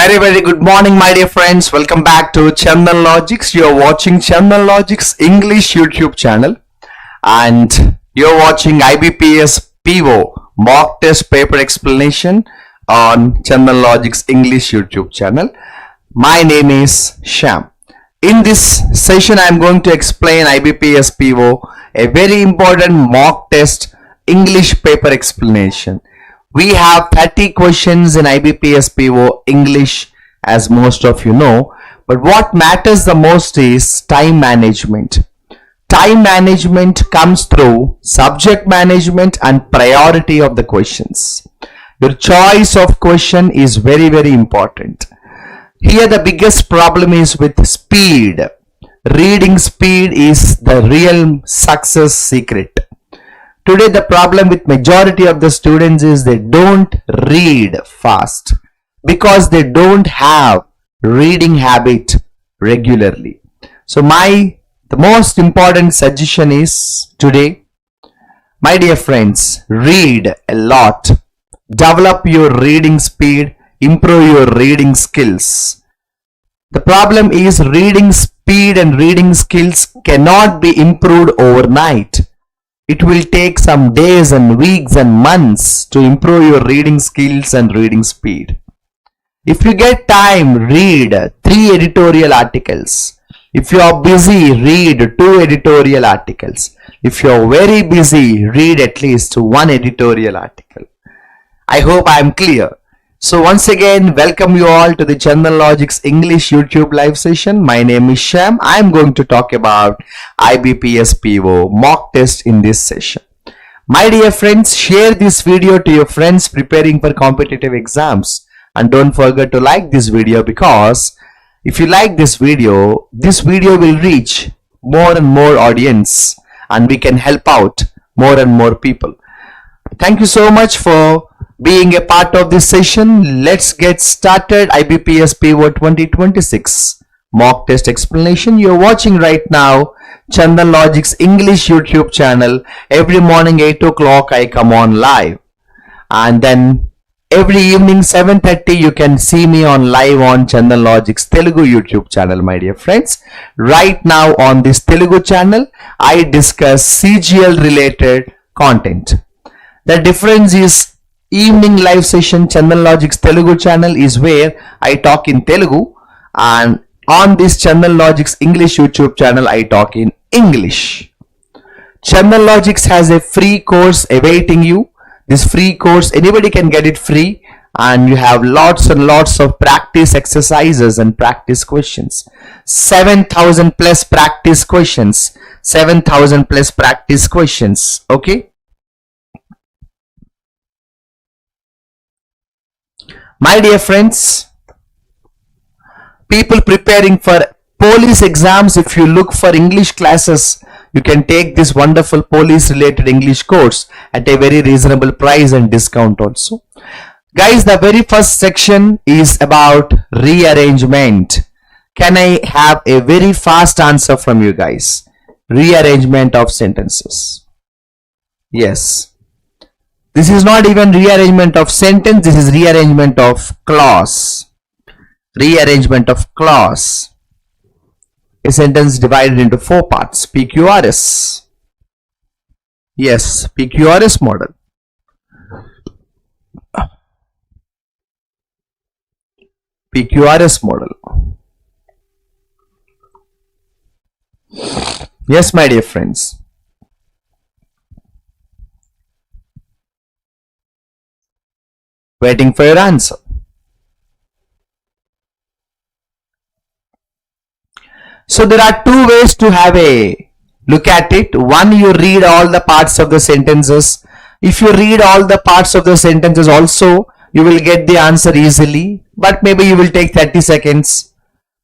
Very good morning, my dear friends. Welcome back to Chandan Logics. You're watching Chandan Logics English YouTube channel and you're watching IBPS PO mock test paper explanation on Chandan Logics English YouTube channel. My name is Shyam. In this session, I'm going to explain IBPS PO, a very important mock test English paper explanation. We have 30 questions in IBPS PO English, as most of you know, but what matters the most is time management. Time management comes through subject management and priority of the questions. Your choice of question is very important. Here the biggest problem is with speed. Reading speed is the real success secret. Today the problem with majority of the students is they don't read fast because they don't have reading habit regularly. So the most important suggestion is today, my dear friends, read a lot. Develop your reading speed, improve your reading skills. The problem is reading speed and reading skills cannot be improved overnight. It will take some days and weeks and months to improve your reading skills and reading speed. If you get time, read 3 editorial articles. If you are busy, read 2 editorial articles. If you are very busy, read at least 1 editorial article. I hope I am clear. So once again, welcome you all to the Chandan Logics English YouTube live session. My name is Shyam. I am going to talk about IBPS PO mock test in this session. My dear friends, share this video to your friends preparing for competitive exams. And don't forget to like this video, because if you like this video will reach more and more audience and we can help out more and more people. Thank you so much for being a part of this session. Let's get started. IBPS PO 2026 mock test explanation. You're watching right now Chandan Logics English YouTube channel. Every morning 8 o'clock I come on live, and then every evening 7:30 you can see me on live on Chandan Logics Telugu YouTube channel. My dear friends, right now on this Telugu channel I discuss CGL related content. The difference is evening live session Chandan Logics Telugu channel is where I talk in Telugu, and on this Chandan Logics English YouTube channel I talk in English. Chandan Logics has a free course awaiting you. This free course, anybody can get it free, and you have lots and lots of practice exercises and practice questions. 7,000 plus practice questions. 7,000 plus practice questions. Okay. My dear friends, people preparing for police exams, if you look for English classes, you can take this wonderful police related English course at a very reasonable price and discount also. Guys, the very first section is about rearrangement. Can I have a very fast answer from you guys? Rearrangement of sentences. Yes. This is not even rearrangement of sentence, this is rearrangement of clause. Rearrangement of clause. A sentence divided into 4 parts. PQRS. Yes, PQRS model. PQRS model. Yes, my dear friends. Waiting for your answer. So there are 2 ways to have a look at it. One, you read all the parts of the sentences. If you read all the parts of the sentences also, you will get the answer easily, but maybe you will take 30 seconds.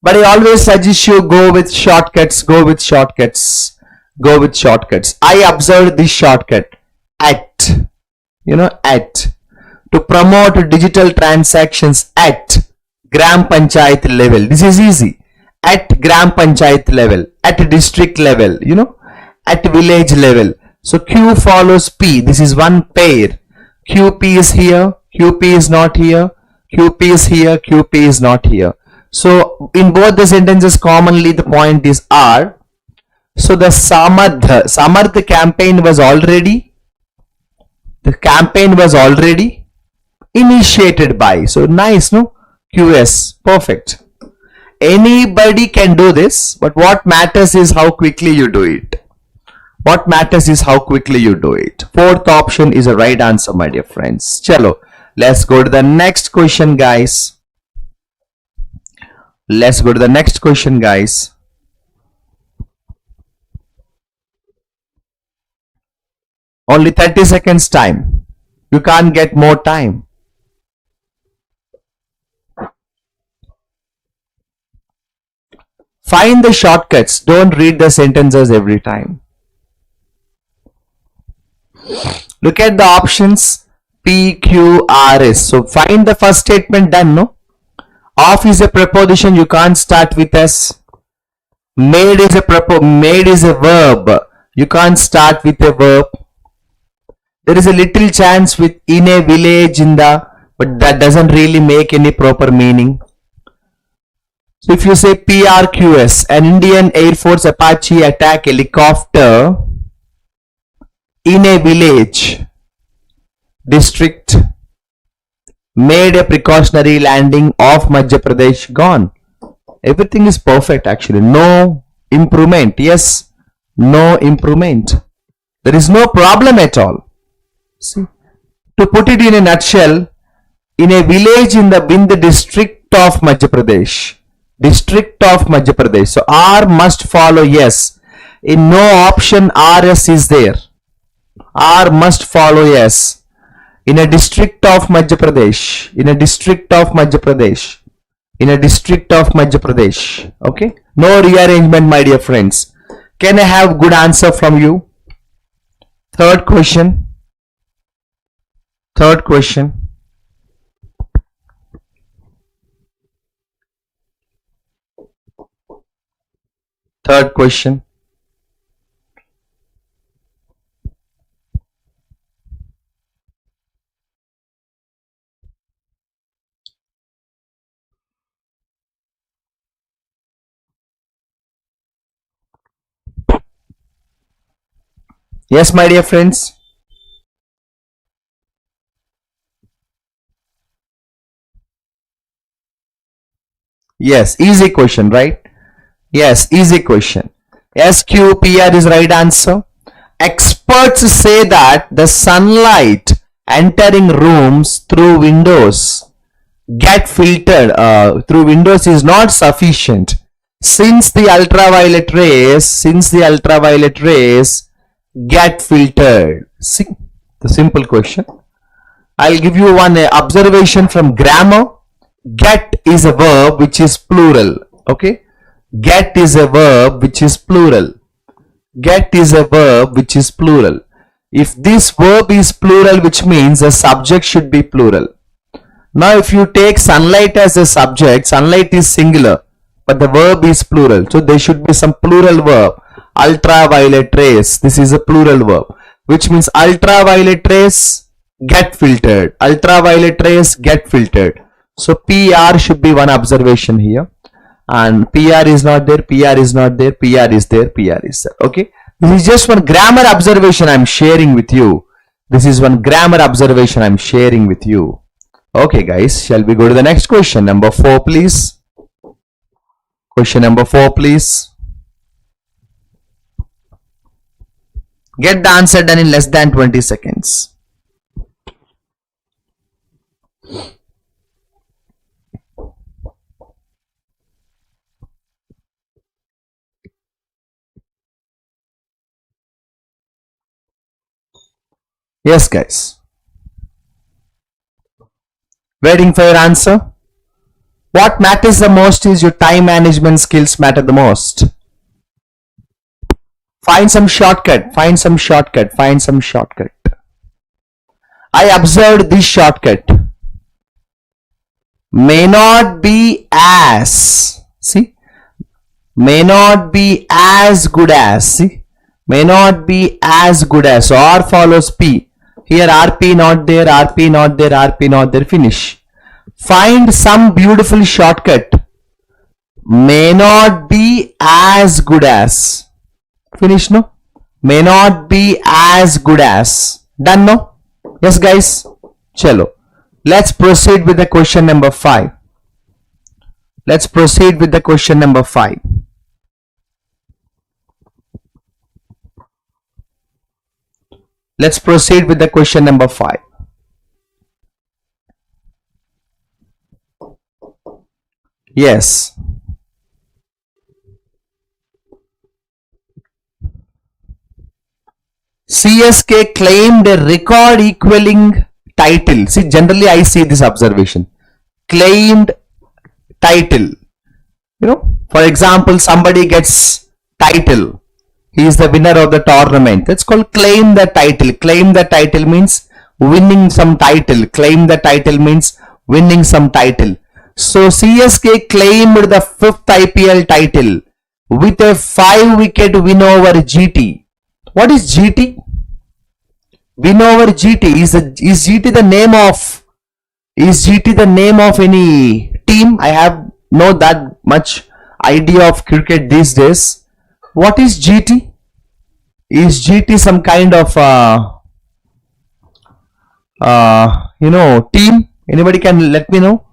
But I always suggest you go with shortcuts, go with shortcuts, go with shortcuts. I observed this shortcut at, at. To promote digital transactions at Gram Panchayat level. This is easy. At Gram Panchayat level, at district level, at village level. So Q follows P. This is one pair. QP is here, QP is not here, QP is here, QP is not here. So in both the sentences commonly the point is R. So the Samarth campaign was already, initiated by. So nice, no? QS, perfect. Anybody can do this, but what matters is how quickly you do it. What matters is how quickly you do it. Fourth option is the right answer, my dear friends. Chalo, let's go to the next question, guys. Let's go to the next question, guys. Only 30 seconds time. You can't get more time. Find the shortcuts. Don't read the sentences every time. Look at the options P, Q, R, S. So find the first statement done, no? Of is a preposition, you can't start with S. Made is a verb. You can't start with a verb. There is a little chance with in a village but that doesn't really make any proper meaning. So if you say PRQS, an Indian Air Force Apache attack helicopter in a village district made a precautionary landing off Madhya Pradesh, gone. Everything is perfect actually. No improvement. Yes, no improvement. There is no problem at all. See, to put it in a nutshell, in a village in the district of Madhya Pradesh. District of Madhya Pradesh. So R must follow yes. In no option RS is there. R must follow yes. In a district of Madhya Pradesh. In a district of Madhya Pradesh. In a district of Madhya Pradesh. Okay. No rearrangement, my dear friends. Can I have good answer from you? Third question. Third question. Third question. Yes, my dear friends. Yes, easy question, right? Yes, easy question. SQPR is right answer. Experts say that the sunlight entering rooms through windows get filtered through windows is not sufficient since the ultraviolet rays get filtered. See, the simple question. I'll give you one observation from grammar. Get is a verb which is plural. Okay. Get is a verb which is plural. Get is a verb which is plural. If this verb is plural, which means the subject should be plural. Now if you take sunlight as a subject, sunlight is singular, but the verb is plural. So there should be some plural verb. Ultraviolet rays. This is a plural verb, which means ultraviolet rays get filtered. Ultraviolet rays get filtered. So PR should be one observation here. And PR is not there, PR is not there, PR is there, PR is there. Okay. This is just one grammar observation I'm sharing with you. This is one grammar observation I'm sharing with you. Okay, guys. Shall we go to the next question? Number 4, please. Question number 4, please. Get the answer done in less than 20 seconds. Yes, guys. Waiting for your answer. What matters the most is your time management skills matter the most. Find some shortcut. Find some shortcut. Find some shortcut. I observed this shortcut. May not be as. See? May not be as good as. See? May not be as good as. So R follows P. Here RP not there, RP not there, RP not there. Finish. Find some beautiful shortcut. May not be as good as. Finish, no? May not be as good as. Done, no? Yes, guys? Chalo. Let's proceed with the question number 5. Let's proceed with the question number 5. Let's proceed with the question number 5. Yes. CSK claimed a record equaling title. See, generally I see this observation. Claimed title. You know, for example, somebody gets title. He is the winner of the tournament. That's called claim the title. Claim the title means winning some title. Claim the title means winning some title. So CSK claimed the 5th IPL title with a 5-wicket win over GT. What is GT? Win over GT. Is GT the name of? Is GT the name of any team? I have not that much idea of cricket these days. What is GT? Is GT some kind of team? Anybody can let me know?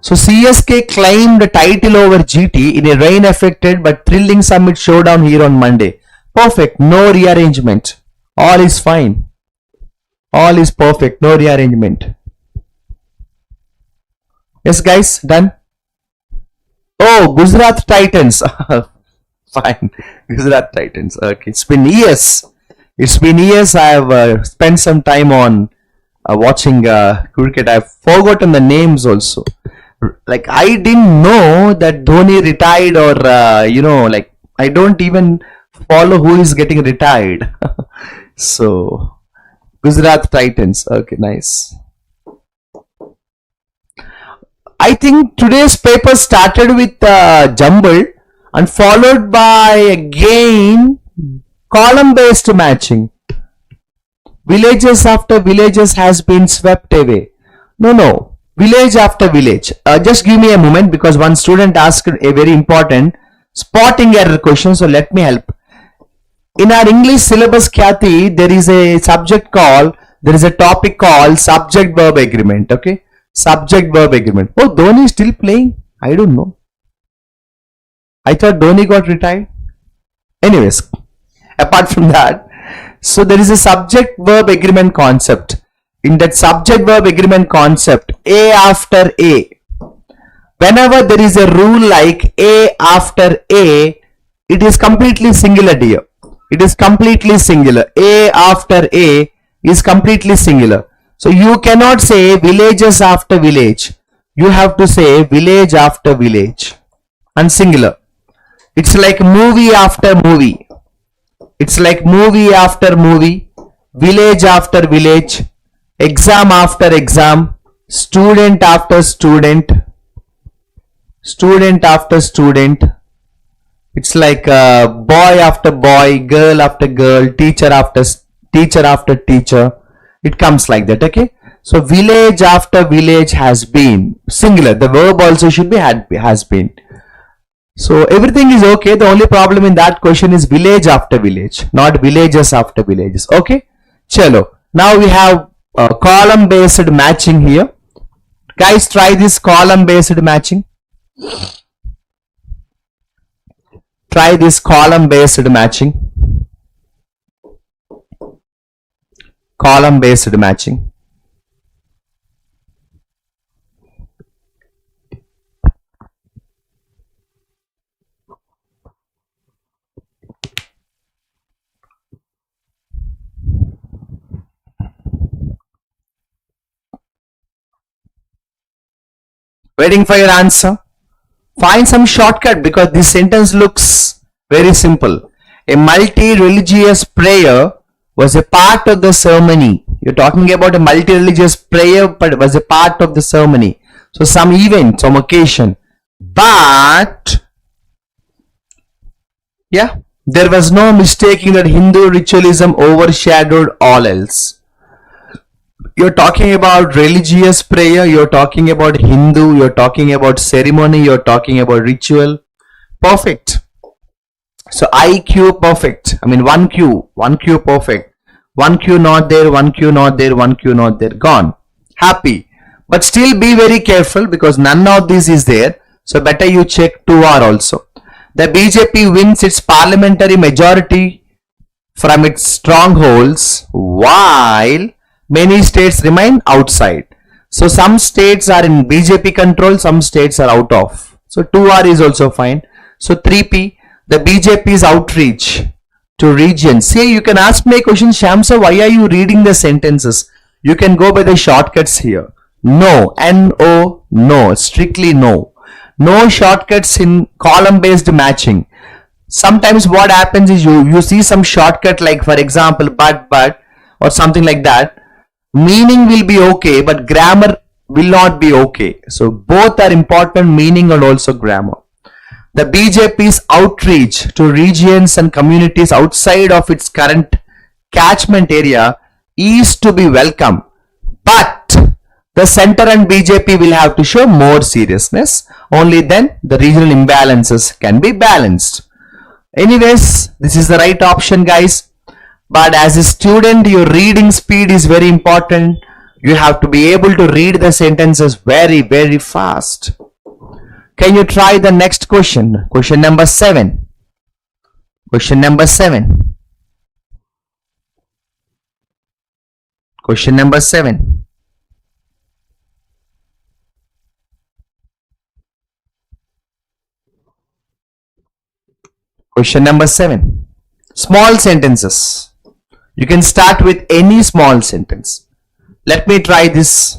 So CSK claimed the title over GT in a rain-affected but thrilling summit showdown here on Monday. Perfect. No rearrangement. All is fine. All is perfect. No rearrangement. Yes, guys. Done. Oh, Gujarat Titans. Fine. Gujarat Titans. Okay. It's been years. It's been years I have spent some time on watching cricket. I've forgotten the names also. Like, I didn't know that Dhoni retired, or like, I don't even follow who is getting retired. So Gujarat Titans. Okay, nice. I think today's paper started with jumble and followed by again column based matching. Villages after villages has been swept away. No. Village after village. Just give me a moment, because one student asked a very important spotting error question. So let me help. In our English syllabus, Khyati, there is a topic called subject verb agreement. Okay. Subject verb agreement. Oh, Dhoni is still playing? I don't know. I thought Dhoni got retired. Anyways, apart from that, so there is a subject verb agreement concept. In that subject verb agreement concept, A after A, whenever there is a rule like A after A, it is completely singular, dear. It is completely singular. A after A is completely singular. So you cannot say villages after village. You have to say village after village and singular. It's like movie after movie. It's like movie after movie, village after village, exam after exam, student after student, student after student. It's like boy after boy, girl after girl, teacher after teacher. It comes like that. Okay. So village after village has been singular. The verb also should be has been. So everything is okay. The only problem in that question is village after village, not villages after villages. Okay. Chalo. Now we have column based matching here. Guys, try this column based matching. Try this column based matching. Column based matching. Waiting for your answer. Find some shortcut, because this sentence looks very simple. A multi-religious prayer was a part of the ceremony. You're talking about a multi-religious prayer, but it was a part of the ceremony. So some event, some occasion. But yeah, there was no mistaking that Hindu ritualism overshadowed all else. You're talking about religious prayer, you're talking about Hindu, you're talking about ceremony, you're talking about ritual. Perfect. So IQ perfect. I mean 1Q perfect. 1Q not there, 1Q not there, 1Q not there. Gone. Happy. But still be very careful because none of this is there. So better you check 2R also. The BJP wins its parliamentary majority from its strongholds while many states remain outside. So some states are in BJP control, some states are out of. So 2R is also fine. So 3P, the BJP's outreach to regions. See, you can ask me a question, Shamsa, why are you reading the sentences? You can go by the shortcuts here. No, N-O, no, strictly no. No shortcuts in column-based matching. Sometimes what happens is you see some shortcut like for example, but, or something like that. Meaning will be okay, but grammar will not be okay. So both are important, meaning and also grammar. The BJP's outreach to regions and communities outside of its current catchment area is to be welcome. But the center and BJP will have to show more seriousness. Only then the regional imbalances can be balanced. Anyways, this is the right option, guys. But as a student, your reading speed is very important. You have to be able to read the sentences very, very fast. Can you try the next question? Question number 7. Question number 7. Question number 7. Question number 7. Small sentences. You can start with any small sentence. Let me try this.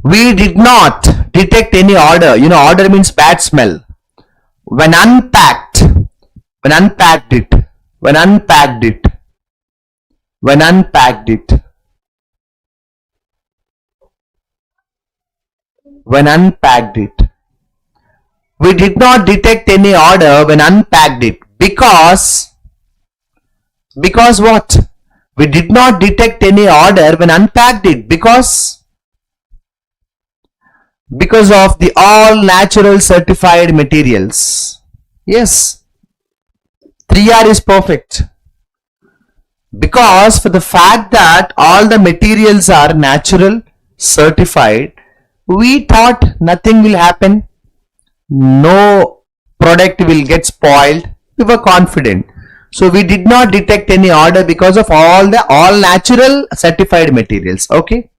We did not detect any odor. You know, odor means bad smell. When unpacked it, when unpacked it, when unpacked it, when unpacked it. We did not detect any odor when unpacked it because what? We did not detect any odor when unpacked it because of the all natural certified materials. Yes, 3R is perfect. Because for the fact that all the materials are natural certified, we thought nothing will happen. No product will get spoiled. We were confident. So we did not detect any odor because of all natural certified materials. Okay,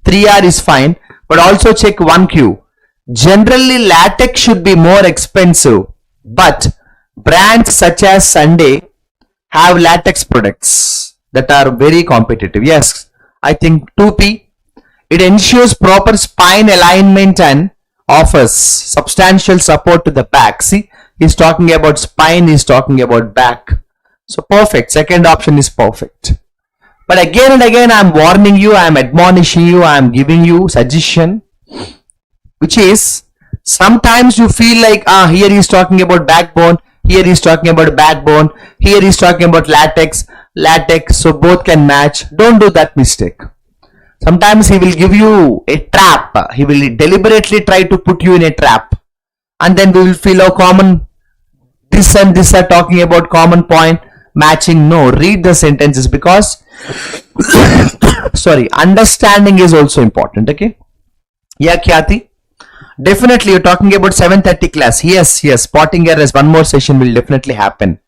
3R is fine, but also check 1Q. Generally latex should be more expensive, but brands such as Sunday have latex products that are very competitive. Yes, I think 2P. It ensures proper spine alignment and offers substantial support to the back. See, he's talking about spine, he's talking about back. So perfect. Second option is perfect. But again and again I am warning you, I am admonishing you, I am giving you suggestion, which is sometimes you feel like here he is talking about backbone, here he is talking about backbone, here he is talking about latex, so both can match. Don't do that mistake. Sometimes he will give you a trap. He will deliberately try to put you in a trap. And then we will feel common, this and this are talking about common point, matching. No, read the sentences because sorry, understanding is also important. Okay. Yeah, Khyati. Definitely you're talking about 7:30 class. Yes, spotting errors. One more session will definitely happen.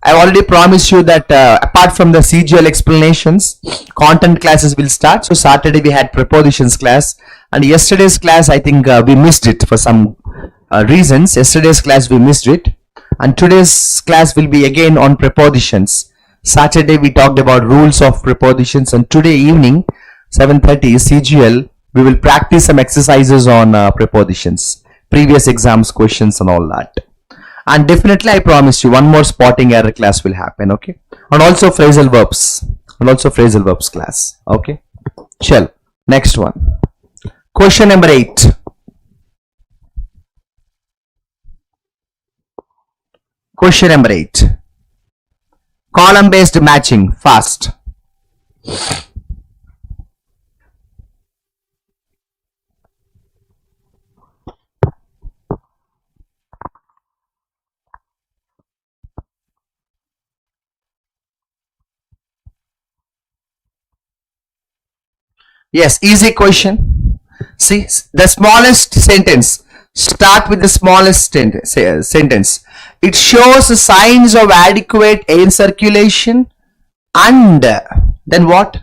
I've already promised you that apart from the CGL explanations, content classes will start. So Saturday we had prepositions class, and yesterday's class I think we missed it for some reasons. Yesterday's class we missed it, and today's class will be again on prepositions. Saturday we talked about rules of prepositions, and today evening 7:30 CGL we will practice some exercises on prepositions, previous exams questions and all that. And definitely I promise you one more spotting error class will happen. Okay, and also phrasal verbs class. Okay, Shall next one. Question number 8. Question number 8. Column based matching. Fast. Yes, easy question. See, the smallest sentence. Start with the smallest sentence. It shows signs of adequate air circulation and then what?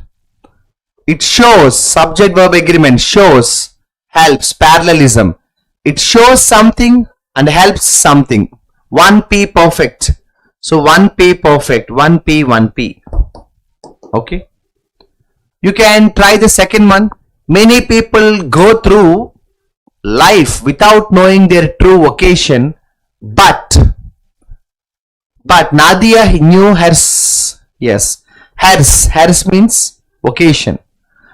It shows, subject verb agreement, shows, helps, parallelism. It shows something and helps something. 1P perfect. So 1P perfect, 1P, 1P. Okay. You can try the second one. Many people go through life without knowing their true vocation, but Nadia knew hers. Yes, hers means vocation.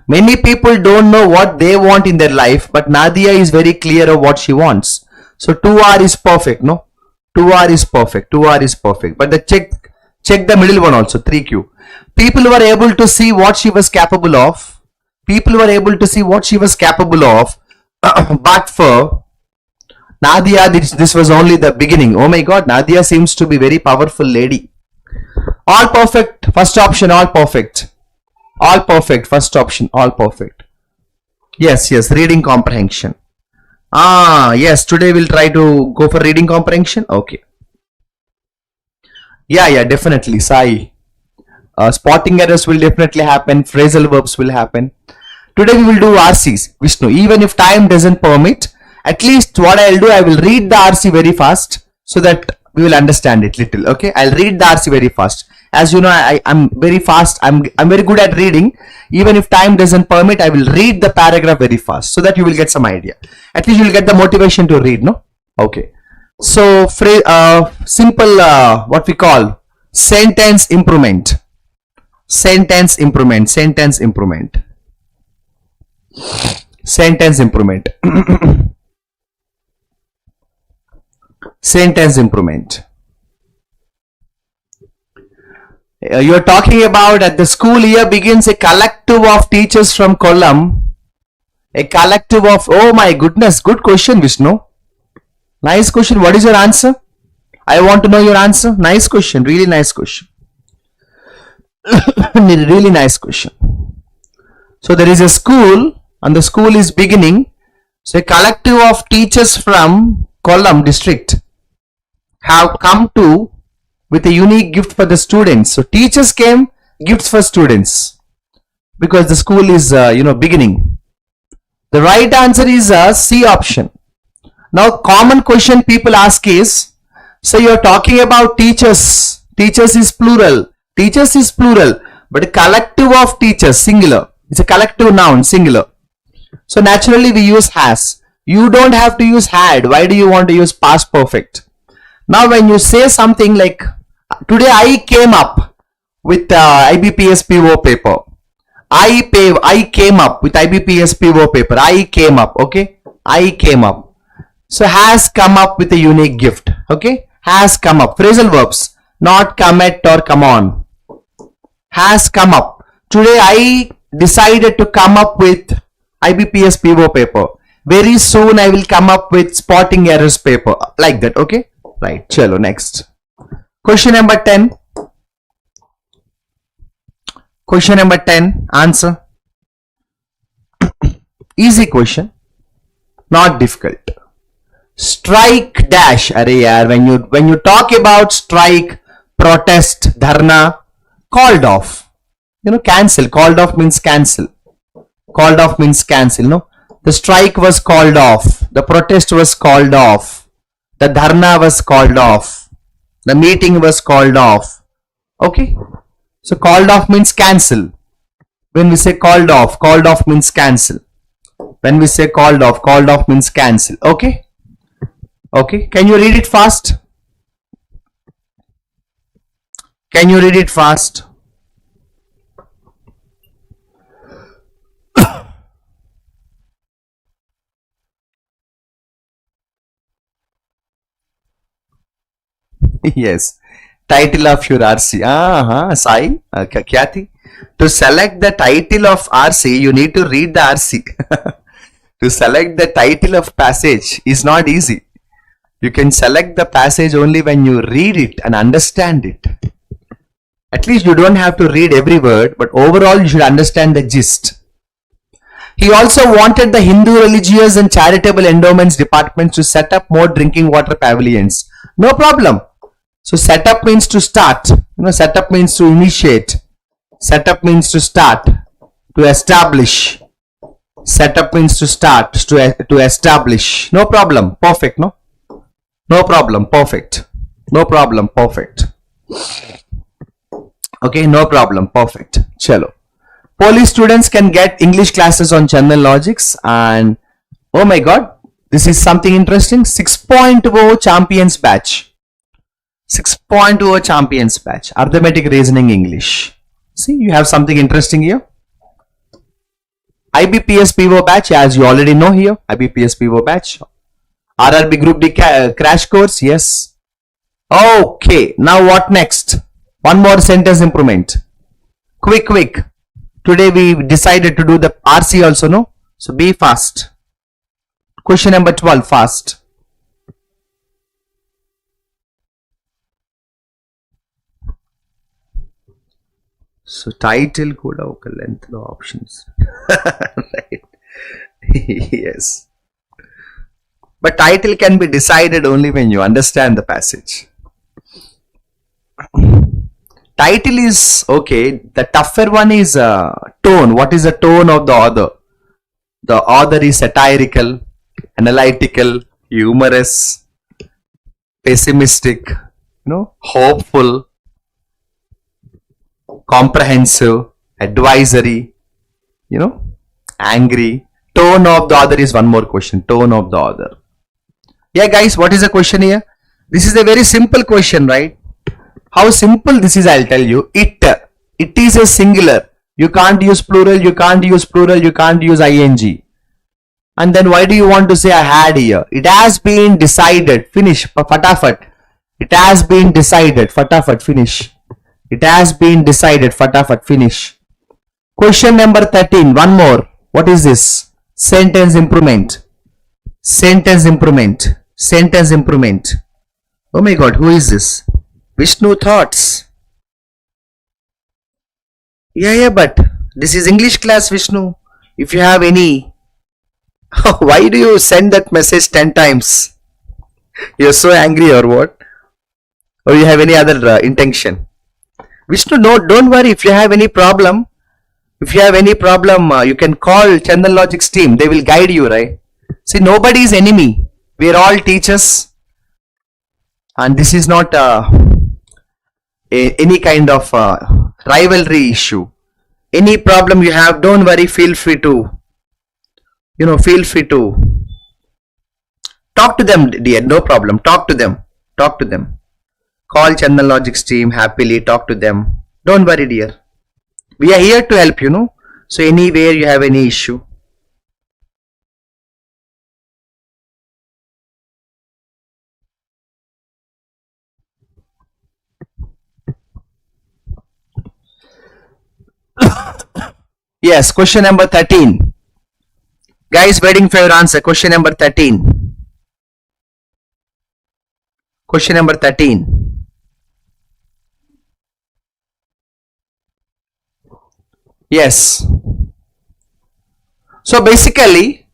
Many people don't know what they want in their life, but Nadia is very clear of what she wants. So 2R is perfect, no? 2R is perfect, 2R is perfect. But the check the middle one also, 3Q. People were able to see what she was capable of. People were able to see what she was capable of. But for Nadia, this was only the beginning. Oh my God, Nadia seems to be very powerful lady. All perfect, first option, all perfect. All perfect, first option, all perfect. Yes, reading comprehension. Yes, today we'll try to go for reading comprehension. Okay. Yeah, definitely, Sai. Spotting errors will definitely happen. Phrasal verbs will happen. Today we will do RCs, Vishnu. Even if time doesn't permit, at least what I'll do, I will read the RC very fast so that we will understand it little. Okay, I'll read the RC very fast. As you know, I'm very fast. I'm very good at reading. Even if time doesn't permit, I will read the paragraph very fast so that you will get some idea. At least you will get the motivation to read, no? Okay. So, simple, what we call sentence improvement. Sentence improvement. Sentence improvement. Sentence improvement. Sentence improvement. You're talking about at the school year begins a collective of teachers from Kollam. A collective of, oh my goodness, good question, Vishnu. Nice question. What is your answer? I want to know your answer. Nice question. Really nice question. Really nice question. So there is a school and the school is beginning. So a collective of teachers from Kollam district have come to with a unique gift for the students. So teachers came, gifts for students, because the school is beginning. The right answer is C option. Now common question people ask is, so you're talking about teachers. Teachers is plural. Teachers is plural, but a collective of teachers, singular. It's a collective noun, singular. So naturally we use has. You don't have to use had. Why do you want to use past perfect? Now when you say something like, today I came up with IBPS PO paper. I came up with IBPS PO paper. I came up, okay? I came up. So has come up with a unique gift, okay? Has come up. Phrasal verbs, not come at or come on. Has come up. Today I decided to come up with IBPS PO paper. Very soon I will come up with spotting errors paper. Like that, okay? Right, chalo, next. Question number 10. Question number 10, answer. Easy question, not difficult. Strike dash. Arey yaar, when you talk about strike, protest, dharna, called off. Cancel. Called off means cancel. Called off means cancel, no? The strike was called off. The protest was called off. The dharna was called off. The meeting was called off. Okay. So called off means cancel. When we say called off means cancel. When we say called off means cancel. Okay. Okay. Can you read it fast? Can you read it fast? Yes. Title of your RC. Sai. Kya thi? To select the title of RC, you need to read the RC. To select the title of passage is not easy. You can select the passage only when you read it and understand it. At least you don't have to read every word, but overall you should understand the gist. He also wanted the Hindu religious and charitable endowments departments to set up more drinking water pavilions. No problem. So set up means to start. Set up means to initiate. Set up means to start, to establish. Set up means to start, to establish. No problem. Perfect, no? No problem. Perfect. No problem. Perfect. Okay, no problem. Perfect. Chalo. Police students can get English classes on Chandan Logics, and oh my god, this is something interesting. 6.0 champions batch. 6.0 champions batch. Arithmetic, reasoning, English. See, you have something interesting here. IBPS PO batch, as you already know here. IBPS PO batch. RRB Group D crash course. Yes. Okay. Now what next? One more sentence improvement. Quick. Today we decided to do the RC also, no? So be fast. Question number 12, fast. So title kuda oka length lo options. Right. Yes. But title can be decided only when you understand the passage. Title is okay. The tougher one is tone. What is the tone of the author? The author is satirical, analytical, humorous, pessimistic, hopeful, comprehensive, advisory, angry. Tone of the author is one more question. Tone of the author. Yeah, guys, what is the question here? This is a very simple question, right? How simple this is, I'll tell you. It is a singular. You can't use plural, you can't use ing. And then why do you want to say I had here? It has been decided. Finish. Fatafat. It has been decided. Fatafat. Finish. It has been decided. Fatafat. Finish. Question number 13. One more. What is this? Sentence improvement. Sentence improvement. Sentence improvement. Oh my god, who is this? Vishnu thoughts. Yeah, but this is English class, Vishnu. If you have any, why do you send that message 10 times? You're so angry or what? Or you have any other intention? Vishnu, no, don't worry. If you have any problem, you can call Chandan Logics team. They will guide you, right? See, nobody is enemy. We are all teachers. And this is not any kind of rivalry issue. Any problem you have, don't worry, feel free to talk to them, dear. No problem. Talk to them. Call Chandan Logics team happily. Talk to them. Don't worry, dear. We are here to help, So anywhere you have any issue. Yes, question number 13. Guys, waiting for your answer. Question number 13. Question number 13. Yes. So basically,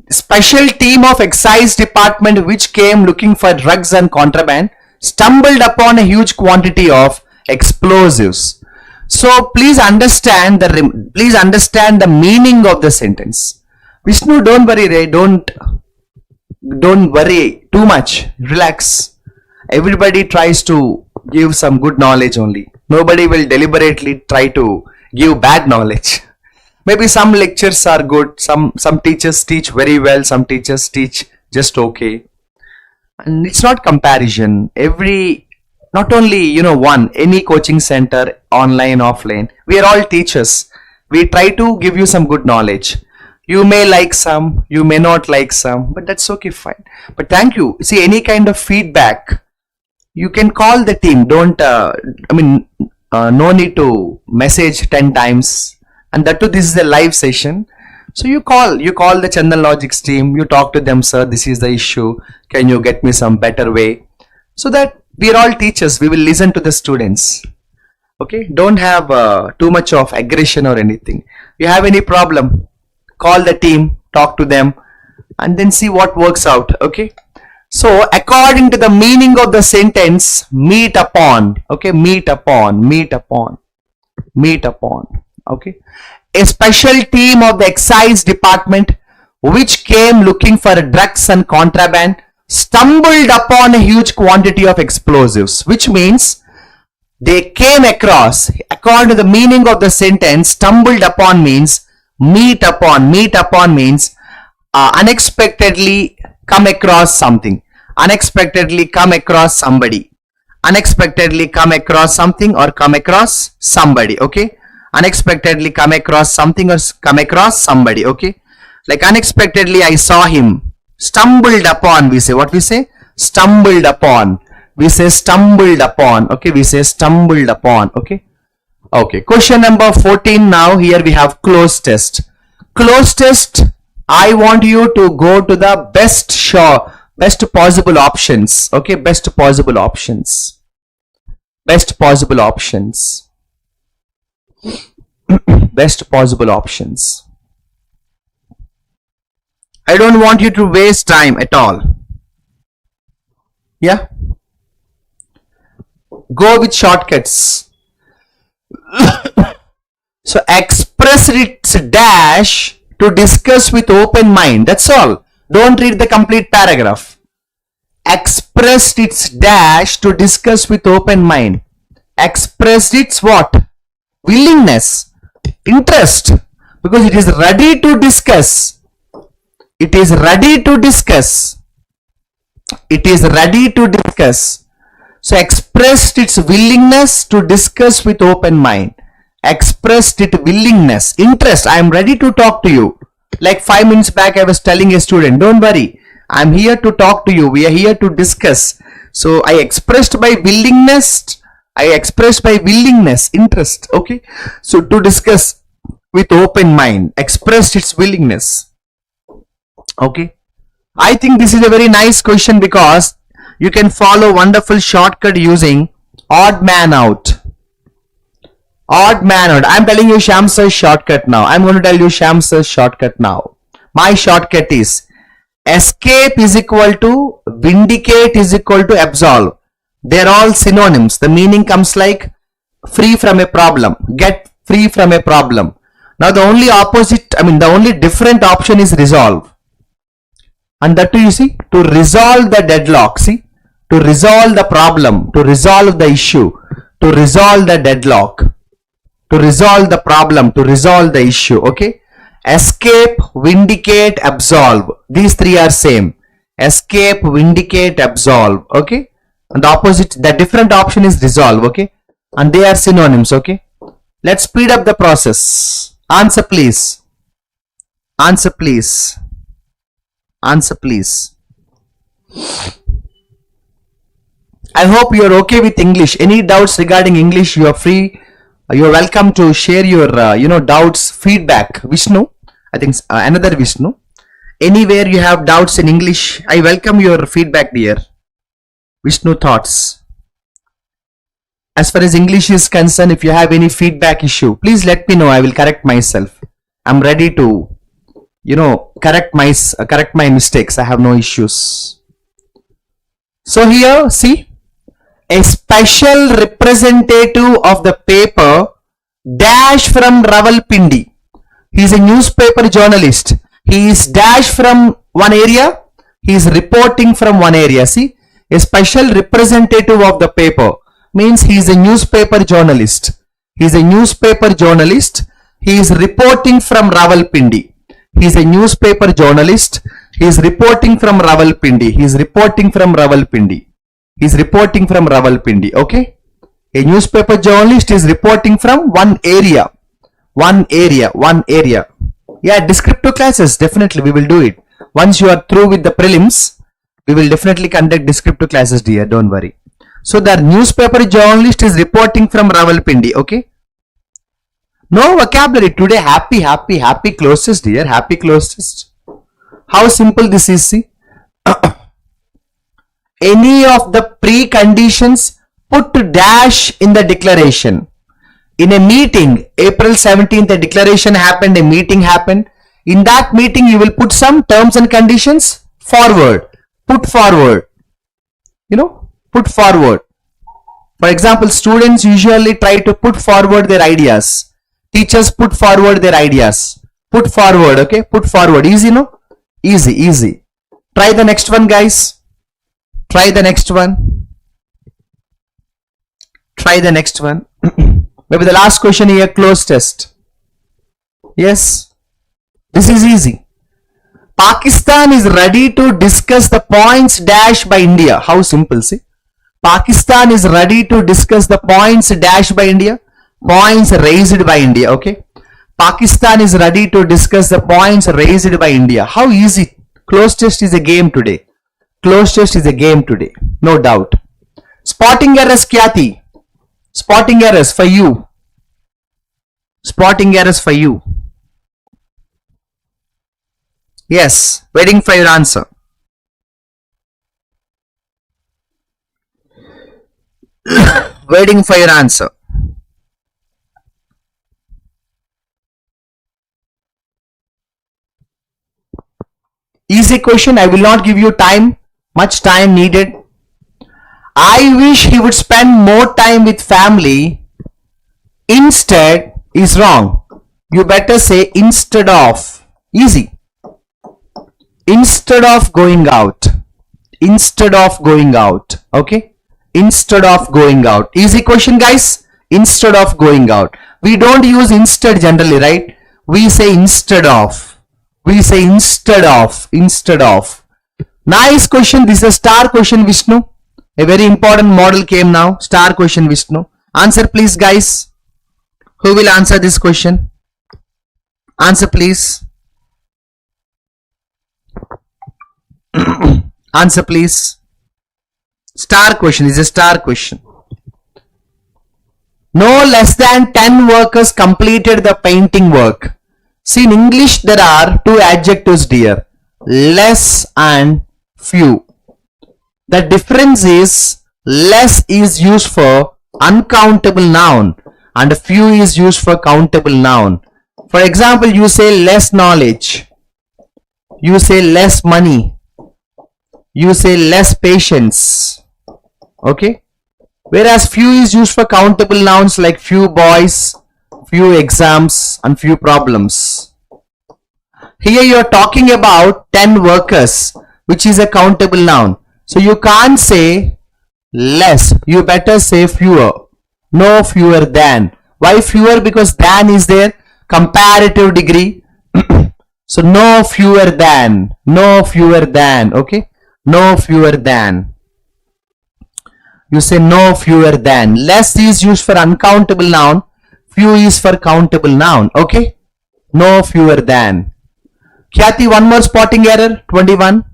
special team of excise department which came looking for drugs and contraband stumbled upon a huge quantity of explosives. So please understand the meaning of the sentence. Vishnu, don't worry, Ray. Don't worry too much. Relax. Everybody tries to give some good knowledge only. Nobody will deliberately try to give bad knowledge. Maybe some lectures are good. Some teachers teach very well. Some teachers teach just okay. And it's not comparison. Not only, any coaching center, online, offline, we are all teachers. We try to give you some good knowledge. You may like some, you may not like some, but that's okay, fine. But thank you. See, any kind of feedback, you can call the team. Don't, no need to message 10 times. And that too, this is a live session. So you call the Chandan Logics team, you talk to them, sir, this is the issue. Can you get me some better way? So that we are all teachers, we will listen to the students. Okay, don't have too much of aggression or anything. You have any problem, call the team, talk to them, and then see what works out. Okay, so according to the meaning of the sentence, meet upon. Okay, meet upon, meet upon, meet upon. Okay, a special team of the excise department which came looking for drugs and contraband stumbled upon a huge quantity of explosives, which means they came across, according to the meaning of the sentence, stumbled upon means meet upon. Meet upon means unexpectedly come across something, unexpectedly come across somebody, unexpectedly come across something or come across somebody. Okay, unexpectedly come across something or come across somebody. Okay, like unexpectedly I saw him. Stumbled upon, we say, what we say? Stumbled upon. We say stumbled upon. Okay, we say stumbled upon. Okay, okay. Question number 14 now. Here we have close test. Close test, I want you to go to the best possible options. Okay, best possible options. Best possible options. Best possible options. I don't want you to waste time at all. Yeah, go with shortcuts. So express its dash to discuss with open mind. That's all. Don't read the complete paragraph. Expressed its dash to discuss with open mind. Expressed its what? Willingness, interest, because it is ready to discuss. It is ready to discuss. It is ready to discuss. So expressed its willingness to discuss with open mind. Expressed its willingness, interest. I am ready to talk to you. Like 5 minutes back I was telling a student, don't worry, I am here to talk to you. We are here to discuss. So I expressed my willingness. I expressed my willingness, interest. Okay. So to discuss with open mind. Expressed its willingness. Okay, I think this is a very nice question because you can follow wonderful shortcut using odd man out. Odd man out. I'm telling you Shamsa's shortcut now. I'm going to tell you Shamsa's shortcut now. My shortcut is escape is equal to vindicate is equal to absolve. They're all synonyms. The meaning comes like free from a problem. Get free from a problem. Now the only opposite, the only different option is resolve. And that too, you see, to resolve the deadlock, see, to resolve the problem, to resolve the issue, to resolve the deadlock, to resolve the problem, to resolve the issue. Okay, escape, vindicate, absolve. These three are same. Escape, vindicate, absolve. Okay, and the opposite, the different option is resolve. Okay, and they are synonyms. Okay, let's speed up the process. Answer please. Answer please. Answer please. I hope you are okay with English. Any doubts regarding English, you are free. You are welcome to share your doubts, feedback. Vishnu, I think another Vishnu. Anywhere you have doubts in English, I welcome your feedback, dear. Vishnu thoughts. As far as English is concerned, if you have any feedback issue, please let me know. I will correct myself. I'm ready to correct my mistakes. I have no issues. So here, see, a special representative of the paper dash from Rawalpindi. He is a newspaper journalist. He is dash from one area. He is reporting from one area. See, a special representative of the paper means he is a newspaper journalist. He is a newspaper journalist. He is reporting from Rawalpindi. He is a newspaper journalist. He is reporting from Rawalpindi. He is reporting from Rawalpindi. He is reporting from Rawalpindi. Okay. A newspaper journalist is reporting from one area. One area. One area. Yeah, descriptive classes. Definitely we will do it. Once you are through with the prelims, we will definitely conduct descriptive classes, dear. Don't worry. So the newspaper journalist is reporting from Rawalpindi. Okay. No vocabulary today. Happy closest, dear. Happy closest. How simple this is, see. Any of the preconditions put to dash in the declaration. In a meeting, April 17th, a declaration happened, a meeting happened. In that meeting, you will put some terms and conditions forward. Put forward. Put forward. For example, students usually try to put forward their ideas. Teachers put forward their ideas. Put forward, okay? Put forward. Easy, no? Easy, easy. Try the next one, guys. Try the next one. Try the next one. Maybe the last question here, close test. Yes. This is easy. Pakistan is ready to discuss the points dashed by India. How simple, see? Pakistan is ready to discuss the points dashed by India. Points raised by India, okay? Pakistan is ready to discuss the points raised by India. How easy. Close test is a game today. Close test is a game today. No doubt. Spotting errors, Kyati. Spotting errors for you. Spotting errors for you. Yes. Waiting for your answer. Waiting for your answer. Easy question. I will not give you time. Much time needed. I wish he would spend more time with family. Instead is wrong. You better say instead of. Easy. Instead of going out. Instead of going out. Okay. Instead of going out. Easy question, guys. Instead of going out. We don't use instead generally, right? We say instead of. We say instead of. Instead of. Nice question. This is a star question, Vishnu. A very important model came now. Star question, Vishnu. Answer please, guys. Who will answer this question? Answer please. Answer please. Star question is a star question. No less than 10 workers completed the painting work. See, in English there are two adjectives, dear. Less and few. The difference is less is used for uncountable noun and few is used for countable noun. For example, you say less knowledge. You say less money. You say less patience. Okay. Whereas few is used for countable nouns like few boys, few exams and few problems. Here you are talking about 10 workers, which is a countable noun. So you can't say less. You better say fewer. No fewer than. Why fewer? Because than is there. Comparative degree. So no fewer than. No fewer than. Okay. No fewer than. You say no fewer than. Less is used for uncountable noun. Few is for countable noun. Okay. No fewer than. Khyati, one more spotting error. 21.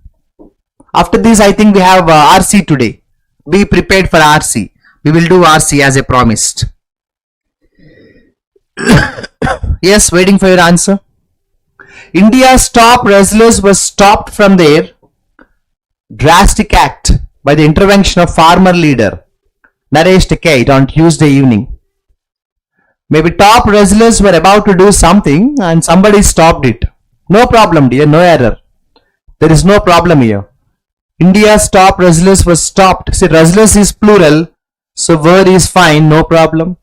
After this, I think we have RC today. Be prepared for RC. We will do RC as I promised. Yes, waiting for your answer. India's top wrestlers were stopped from their drastic act by the intervention of farmer leader Naresh Tikait on Tuesday evening. Maybe top wrestlers were about to do something and somebody stopped it. No problem, dear. No error. There is no problem here. India's top wrestlers were stopped. See, wrestlers is plural. So word is fine. No problem.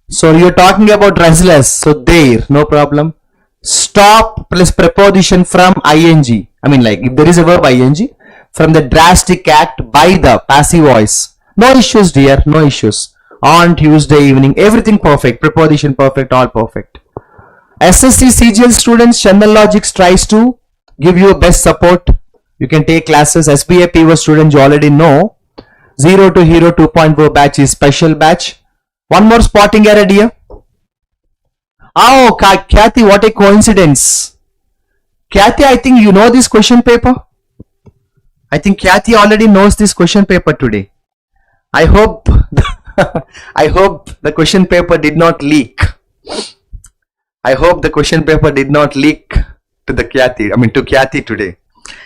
So you're talking about wrestlers. So there. No problem. Stop plus preposition from ing. I mean, like if there is a verb ing from the drastic act by the passive voice. No issues, dear. No issues. On Tuesday evening. Everything perfect. Preposition perfect. All perfect. SSC CGL students, Chandan Logics tries to give you best support. You can take classes. SBA PO students, you already know. 0 to Hero 2.0 batch is special batch. One more spotting error, dear. Oh, Khyati, what a coincidence. Khyati, I think you know this question paper. I think Khyati already knows this question paper today. I hope I hope the question paper did not leak. I hope the question paper did not leak to the Khyati. I mean to Khyati today.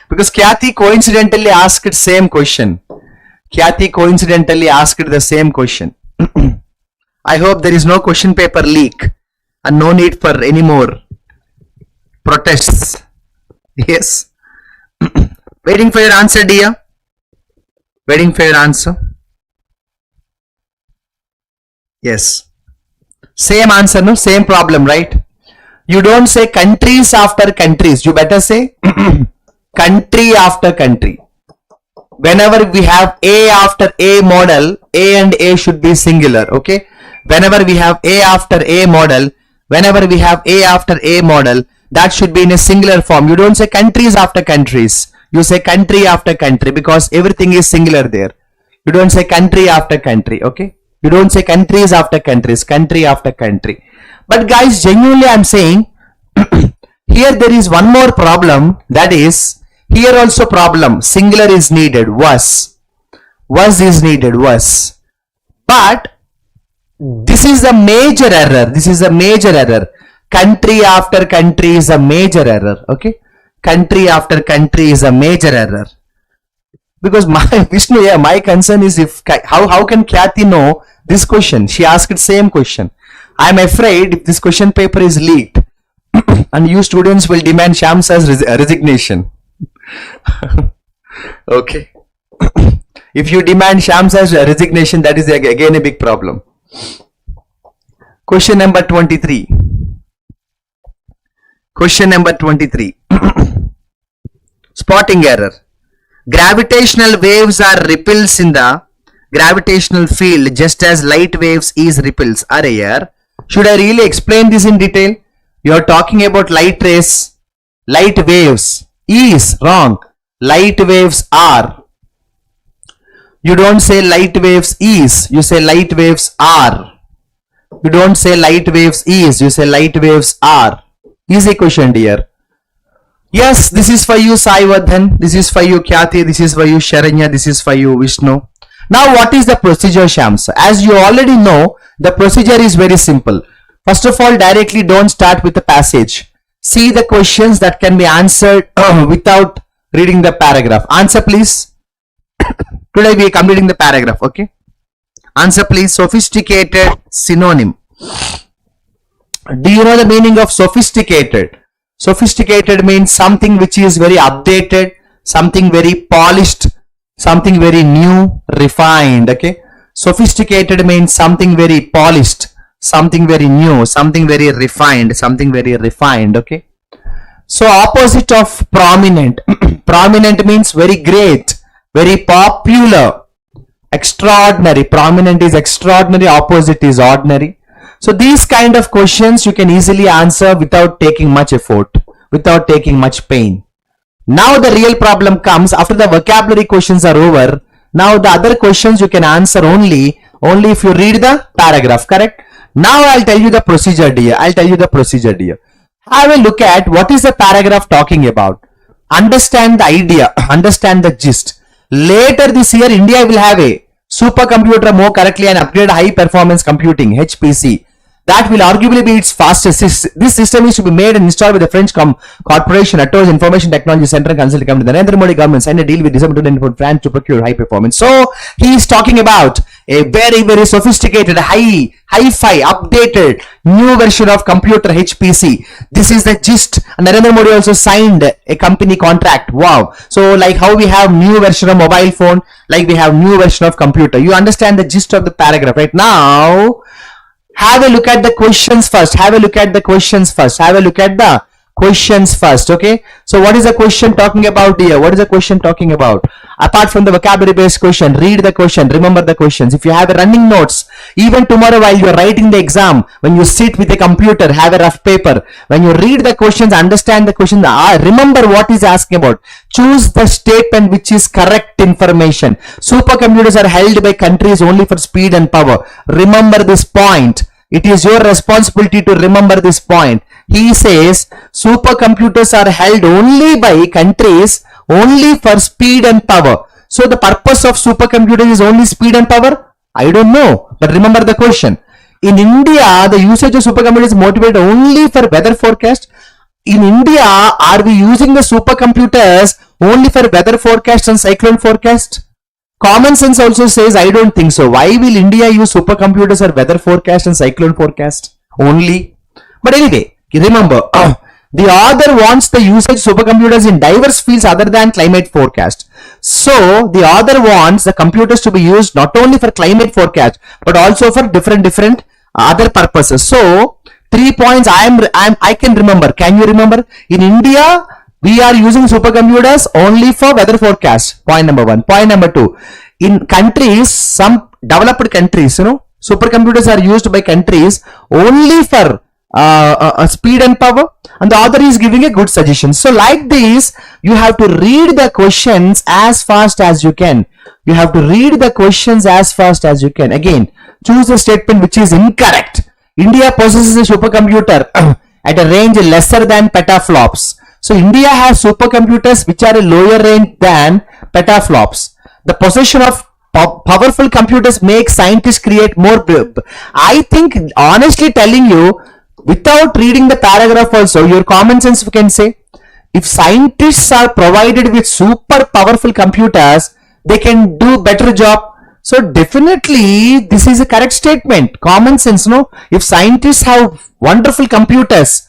Because Khyati coincidentally asked same question. Khyati coincidentally asked the same question. I hope there is no question paper leak and no need for any more Protests. Yes. Waiting for your answer, dear. Waiting for your answer. Yes. Same answer, no? Same problem, right? You don't say countries after countries. You better say country after country. Whenever we have A after A model, A and A should be singular, okay? Whenever we have A after A model, whenever we have A after A model, that should be in a singular form. You don't say countries after countries. You say country after country because everything is singular there. You don't say country after country, okay? You don't say countries after countries, country after country. But guys, genuinely I'm saying, here there is one more problem, that is, here also problem, singular is needed, was is needed, was. But this is a major error, this is a major error. Country after country is a major error, okay? Country after country is a major error. Because my Vishnu, yeah, my concern is if how can Khyati know this question? She asked the same question. I am afraid if this question paper is leaked and you students will demand Shamsa's resignation. Okay. If you demand Shamsa's resignation, that is again a big problem. Question number 23. Question number 23. Spotting error. Gravitational waves are ripples in the gravitational field just as light waves is ripples are air. Should I really explain this in detail? You are talking about light rays, light waves. Is wrong. Light waves are. You don't say light waves is. You say light waves are. You don't say light waves is. You say light waves are. Easy question, dear. Yes, this is for you, Sai Vardhan. This is for you, Khyati. This is for you, Sharanya. This is for you, Vishnu. Now, what is the procedure, Shams? As you already know, the procedure is very simple. First of all, directly don't start with the passage. See the questions that can be answered without reading the paragraph. Answer, please. Today we are completing the paragraph, okay? Answer, please. Sophisticated synonym. Do you know the meaning of sophisticated? Sophisticated means something which is very updated, something very polished, something very new, refined, okay? Sophisticated means something very polished, something very new, something very refined, okay? So opposite of prominent. Prominent means very great, very popular, extraordinary. Prominent is extraordinary, opposite is ordinary. So these kind of questions you can easily answer without taking much effort, without taking much pain. Now the real problem comes after the vocabulary questions are over. Now the other questions you can answer only if you read the paragraph, correct? Now I'll tell you the procedure, dear. I'll tell you the procedure, dear. Have a look at what is the paragraph talking about. Understand the idea, understand the gist. Later this year, India will have a supercomputer, more correctly an upgraded high performance computing, HPC. That will arguably be its fastest. This system is to be made and installed by the French corporation Atos Information Technology Center and Consulting Company. The Narendra Modi government signed a deal with December 2024 France to procure high performance. So he is talking about a very, very sophisticated, hi-fi, updated, new version of computer HPC. This is the gist. And Narendra Modi also signed a company contract. Wow. So like how we have new version of mobile phone, like we have new version of computer. You understand the gist of the paragraph right now. Have a look at the questions first. Have a look at the questions first. Have a look at the questions first. Okay. So what is the question talking about here? What is the question talking about? Apart from the vocabulary based question, read the question, remember the questions. If you have a running notes, even tomorrow while you are writing the exam, when you sit with a computer, have a rough paper. When you read the questions, understand the question, remember what is asking about. Choose the statement which is correct information. Supercomputers are held by countries only for speed and power. Remember this point. It is your responsibility to remember this point. He says supercomputers are held only by countries only for speed and power. So the purpose of supercomputers is only speed and power? I don't know. But remember the question. In India, the usage of supercomputers is motivated only for weather forecast. In India, are we using the supercomputers only for weather forecast and cyclone forecast? Common sense also says, I don't think so. Why will India use supercomputers for weather forecast and cyclone forecast only? But anyway, remember, The author wants the usage supercomputers in diverse fields other than climate forecast. So the author wants the computers to be used not only for climate forecast but also for different other purposes. So 3 points I can remember. Can you remember? In India, we are using supercomputers only for weather forecast. Point number 1. Point number 2. In countries, some developed countries, supercomputers are used by countries only for speed and power, and the author is giving a good suggestion. So like this, you have to read the questions as fast as you can. You have to read the questions as fast as you can. Again, choose a statement which is incorrect. India possesses a supercomputer at a range lesser than petaflops. So India has supercomputers which are a lower range than petaflops. The possession of powerful computers makes scientists create more. I think, honestly telling you, without reading the paragraph also, your common sense can say, if scientists are provided with super powerful computers, they can do better job. So definitely this is a correct statement. Common sense, no? If scientists have wonderful computers,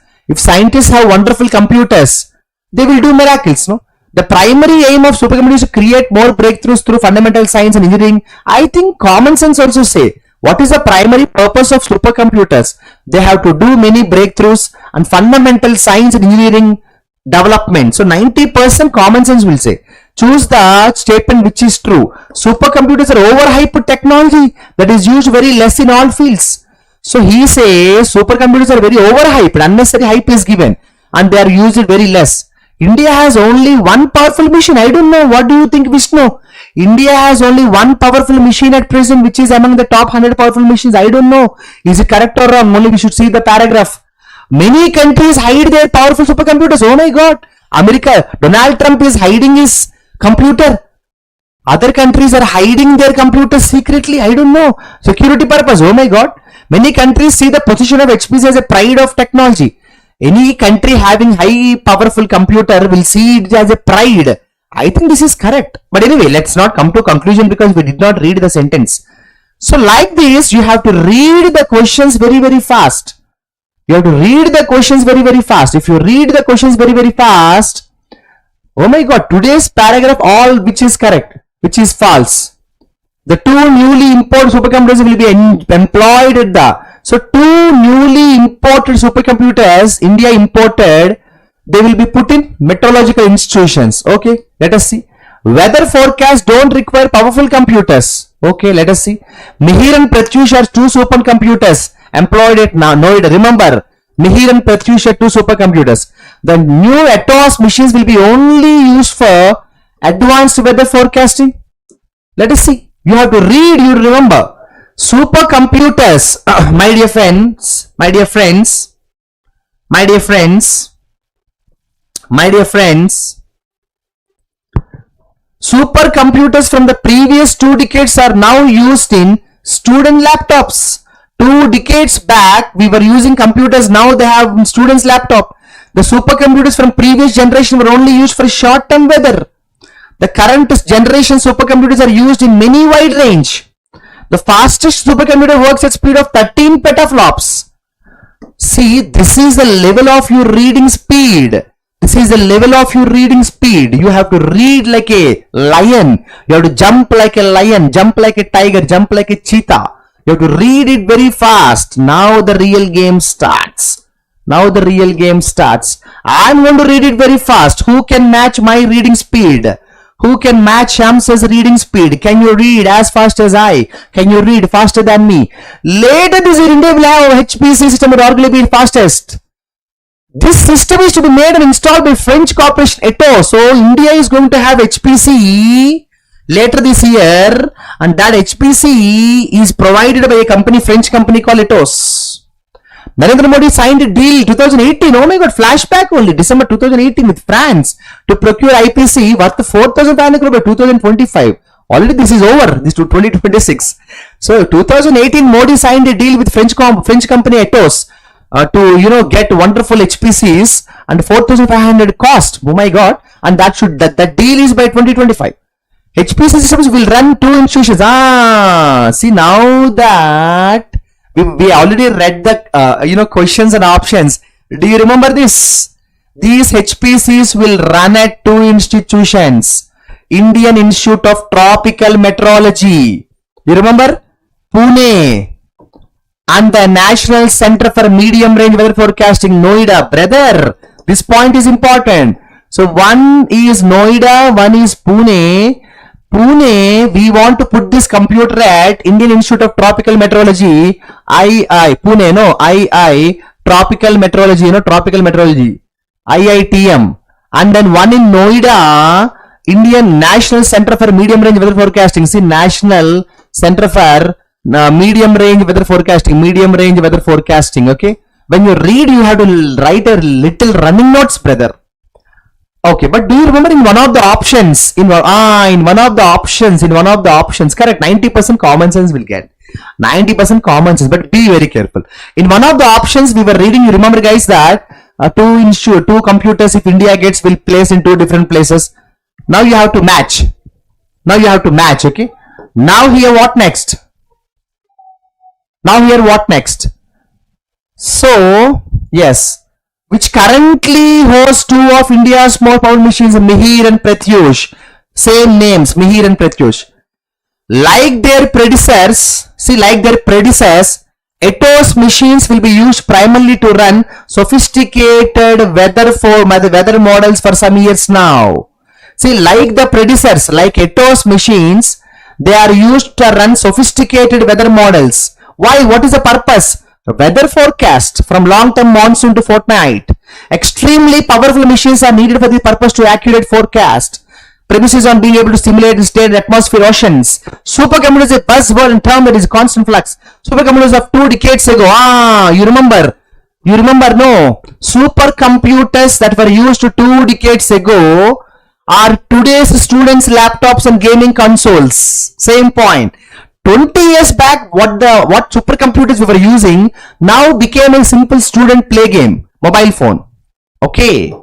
they will do miracles, no? The primary aim of supercomputers is to create more breakthroughs through fundamental science and engineering. I think common sense also say, what is the primary purpose of supercomputers? They have to do many breakthroughs and fundamental science and engineering development. So 90% common sense will say. Choose the statement which is true. Supercomputers are overhyped technology that is used very less in all fields. So he says supercomputers are very overhyped. Unnecessary hype is given and they are used very less. India has only one powerful machine. I don't know. What do you think, Vishnu? India has only one powerful machine at present, which is among the top 100 powerful machines. I don't know. Is it correct or wrong? Only we should see the paragraph. Many countries hide their powerful supercomputers. Oh my God. America, Donald Trump is hiding his computer. Other countries are hiding their computers secretly. I don't know. Security purpose. Oh my God. Many countries see the position of HPC as a pride of technology. Any country having high powerful computer will see it as a pride. I think this is correct. But anyway, let's not come to conclusion because we did not read the sentence. So like this, you have to read the questions very fast. You have to read the questions very fast. If you read the questions very fast, oh my God, today's paragraph, all which is correct, which is false. The two newly imported supercomputers will be employed at the. So two newly imported supercomputers, India imported, they will be put in meteorological institutions. Okay, let us see. Weather forecasts don't require powerful computers. Okay, let us see. Mihir and Pratyush are two supercomputers employed at Noida. Remember, Mihir and Pratyush are two supercomputers. The new ATOS machines will be only used for advanced weather forecasting. Let us see. You have to read, you remember. Supercomputers, my dear friends, supercomputers from the previous 2 decades are now used in student laptops. 2 decades back, we were using computers, now they have students' laptop. The supercomputers from previous generation were only used for short-term weather. The current generation supercomputers are used in many wide range. The fastest supercomputer works at speed of 13 petaflops. See, this is the level of your reading speed. This is the level of your reading speed. You have to read like a lion. You have to jump like a lion, jump like a tiger, jump like a cheetah. You have to read it very fast. Now the real game starts. I'm going to read it very fast. Who can match my reading speed? Who can match Shamsa's reading speed? Can you read as fast as I? Can you read faster than me? Later this year, India will have HPC system that arguably be fastest. This system is to be made and installed by French corporation ETO. So India is going to have HPC later this year, and that HPC is provided by a company, French company called ETOS. Narendra Modi signed a deal 2018. Oh my God, flashback only. December 2018 with France to procure IPC worth 4,500 crore by 2025. Already this is over. This to 2026. So 2018 Modi signed a deal with French company Atos to get wonderful HPCs and 4,500 cost. Oh my God! And that deal is by 2025. HPC systems will run 2 institutions. See now that. We already read the questions and options. Do you remember this? These HPCs will run at two institutions. Indian Institute of Tropical Meteorology, you remember, Pune, and the National Center for Medium Range Weather Forecasting, Noida. Brother, this point is important. So one is Noida, one is Pune. Pune, we want to put this computer at Indian Institute of Tropical Meteorology, Pune, no, Tropical Meteorology, Tropical Meteorology, IITM. And then one in Noida, Indian National Center for Medium Range Weather Forecasting. See, National Center for Medium Range Weather Forecasting, okay. When you read, you have to write a little running notes, brother. Okay, but do you remember in one of the options, in one of the options, correct, 90% common sense will get. 90% common sense, but be very careful. In one of the options we were reading, you remember guys that two computers, if India gets, will place in two different places. Now you have to match. Okay. Now here what next? So, yes, which currently hosts two of India's most powerful machines, Mihir and Pratyush. Same names, Mihir and Pratyush. Like their predecessors, ETO's machines will be used primarily to run sophisticated weather models for some years now. See, like the predecessors, like ETO's machines, they are used to run sophisticated weather models. Why? What is the purpose? Weather forecast from long-term monsoon to fortnight. Extremely powerful machines are needed for the purpose to accurate forecast. Premises on being able to simulate state atmosphere oceans. Supercomputers is a buzzword and term that is constant flux. Supercomputers of 2 decades ago. You remember? No. Supercomputers that were used 2 decades ago are today's students' laptops and gaming consoles. Same point. 20 years back, what supercomputers we were using now became a simple student play game, mobile phone. Okay.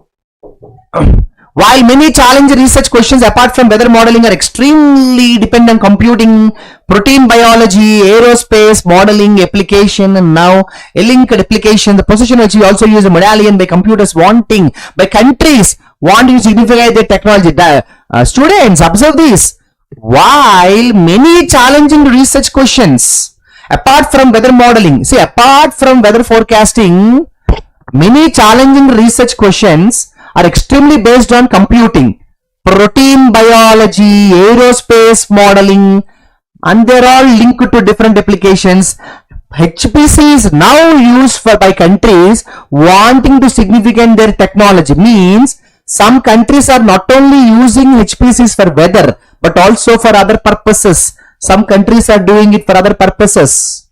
While many challenging research questions apart from weather modeling are extremely dependent on computing, protein biology, aerospace, modeling, application, and now a linked application, the position which we also use a medallion by countries wanting to signify their technology. Students, observe this. While many challenging research questions apart from weather modeling, apart from weather forecasting, many challenging research questions are extremely based on computing, protein biology, aerospace modeling, and they're all linked to different applications. HPC is now used by countries wanting to significant their technology. Means some countries are not only using HPCs for weather but also for other purposes. Some countries are doing it for other purposes.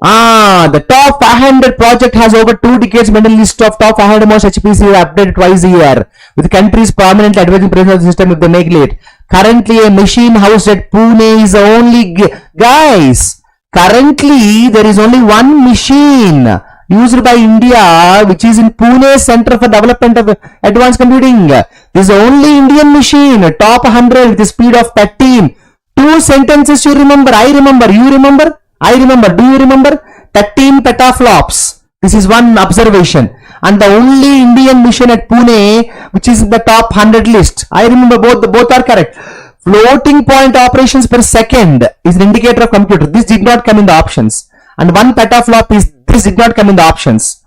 The top 500 project has over 2 decades mental list of top 500 most HPC updated twice a year, with countries permanently advancing the system if they make late. Currently, a machine housed at Pune is the only guys. Currently, there is only one machine used by India, which is in Pune Center for Development of Advanced Computing. This is the only Indian machine, top 100 with a speed of 13. 2 sentences you remember, I remember, you remember, I remember, do you remember? 13 petaflops. This is one observation. And the only Indian mission at Pune, which is in the top 100 list. I remember both are correct. Floating point operations per second is an indicator of computer. This did not come in the options. And 1 petaflop is, this did not come in the options.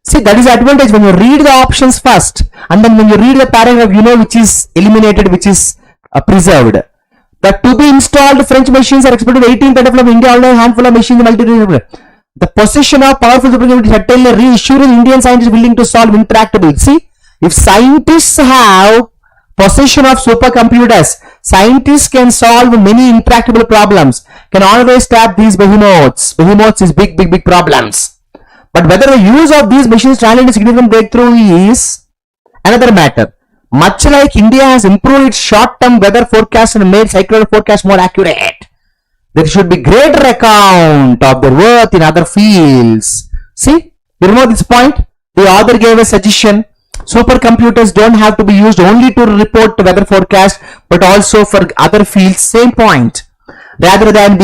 See, that is the advantage when you read the options first. And then when you read the paragraph, you know which is eliminated, which is preserved. The to be installed French machines are expected 18 petaflop. India only a handful of machines. The possession of powerful supercomputer is certainly reassuring Indian scientists willing to solve intractable. See, if scientists have possession of supercomputers, scientists can solve many intractable problems. Can always tap these behemoths. Behemoths is big problems. But whether the use of these machines translate to significant breakthrough is another matter. Much like India has improved its short-term weather forecast and made cyclone forecast more accurate, there should be greater account of their worth in other fields. See, you remember this point? The author gave a suggestion. Supercomputers don't have to be used only to report the weather forecast, but also for other fields. Same point. Rather than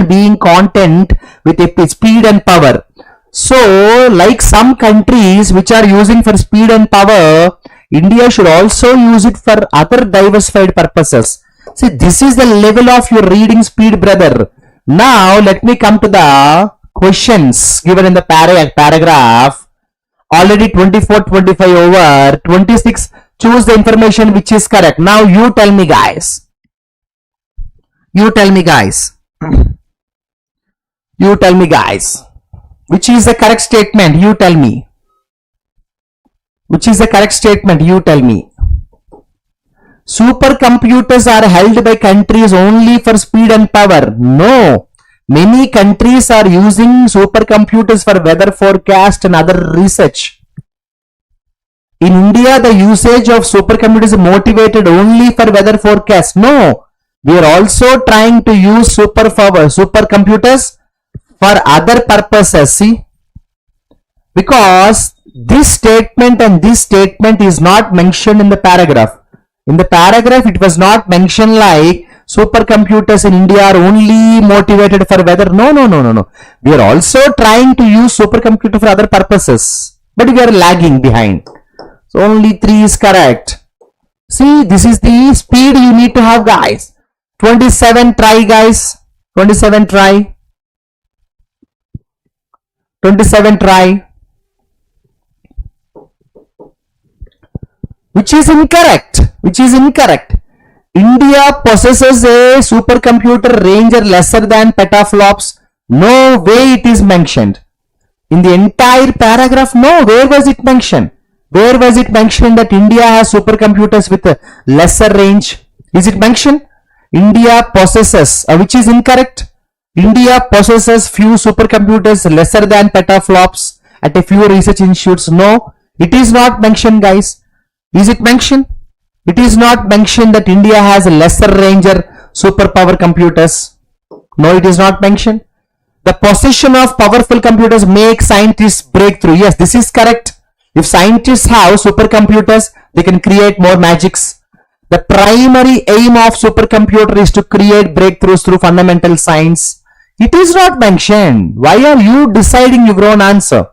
being content with a speed and power. So, like some countries which are using for speed and power, India should also use it for other diversified purposes. See, this is the level of your reading speed, brother. Now, let me come to the questions given in the paragraph. Already 24, 25 over, 26. Choose the information which is correct. Now, you tell me, guys. You tell me, guys. You tell me, guys. Which is the correct statement? You tell me. Which is the correct statement? You tell me. Supercomputers are held by countries only for speed and power. No. Many countries are using supercomputers for weather forecast and other research. In India, the usage of supercomputers is motivated only for weather forecast. No. We are also trying to use supercomputers for other purposes. See, because this statement and this statement is not mentioned in the paragraph. In the paragraph, it was not mentioned like supercomputers in India are only motivated for weather. No. We are also trying to use supercomputer for other purposes, but we are lagging behind. So only 3 is correct. See, this is the speed you need to have, guys. 27 try, guys. 27 try. 27 try. Which is incorrect. Which is incorrect. India possesses a supercomputer range lesser than petaflops. No way it is mentioned. In the entire paragraph, no. Where was it mentioned? Where was it mentioned that India has supercomputers with a lesser range? Is it mentioned? India possesses, which is incorrect. India possesses few supercomputers lesser than petaflops at a few research institutes. No, it is not mentioned, guys. Is it mentioned? It is not mentioned that India has lesser range superpower computers. No, it is not mentioned. The possession of powerful computers makes scientists breakthrough. Yes, this is correct. If scientists have supercomputers, they can create more magics. The primary aim of supercomputer is to create breakthroughs through fundamental science. It is not mentioned. Why are you deciding your own answer?